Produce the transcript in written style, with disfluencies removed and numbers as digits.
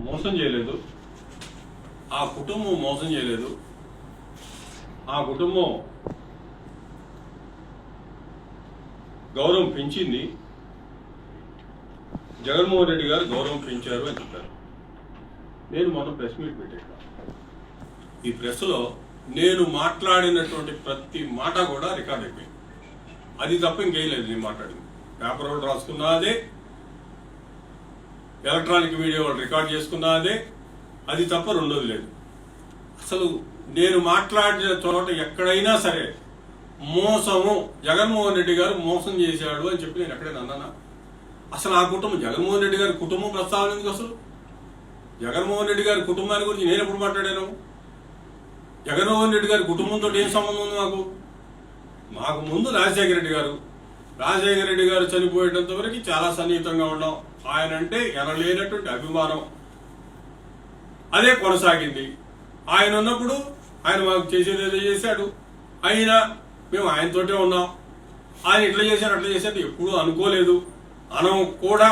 మోసం చేయలేదు, ఆ కుటుంబం మోసం చేయలేదు. ఆ కుటుంబం గౌరవం పెంచింది. జగన్మోహన్ రెడ్డి గారు గౌరవం పెంచారు అని చెప్పారు. నేను మొన్న ప్రెస్ మీట్ పెట్టాను. ఈ ప్రెస్లో నేను మాట్లాడినటువంటి ప్రతి మాట కూడా రికార్డ్ అయిపోయింది. అది తప్ప ఇంకేం లేదు. నేను మాట్లాడింది పేపర్ వాళ్ళు రాసుకున్నా అదే, ఎలక్ట్రానిక్ మీడియా వాళ్ళు రికార్డ్ చేసుకున్నా అదే, అది తప్ప రెండోది లేదు. అసలు నేను మాట్లాడిన చోట ఎక్కడైనా సరే మోసము, జగన్మోహన్ రెడ్డి గారు మోసం చేశాడు అని చెప్పి నేను ఎక్కడైనా అన్నానా? అసలు ఆ కుటుంబం, జగన్మోహన్ రెడ్డి గారి కుటుంబం ప్రస్తావన ఎందుకు? అసలు జగన్మోహన్ రెడ్డి గారి కుటుంబాన్ని గురించి నేను ఎప్పుడు మాట్లాడాను? జగన్మోహన్ రెడ్డి గారి కుటుంబంతో ఏం సంబంధం ఉంది నాకు? మాకు ముందు రాజశేఖర రెడ్డి గారు చనిపోయేటంత వరకు చాలా సన్నిహితంగా ఉన్నాం. ఆయన అంటే ఎనలేనటువంటి అభిమానం అదే కొనసాగింది. ఆయన ఉన్నప్పుడు ఆయన మాకు చేసేది ఏదో చేశాడు. అయినా మేము ఆయనతోటే ఉన్నాం. ఆయన ఇట్లా చేశారు అట్లా చేశారు ఎప్పుడూ అనుకోలేదు, అనం కూడా.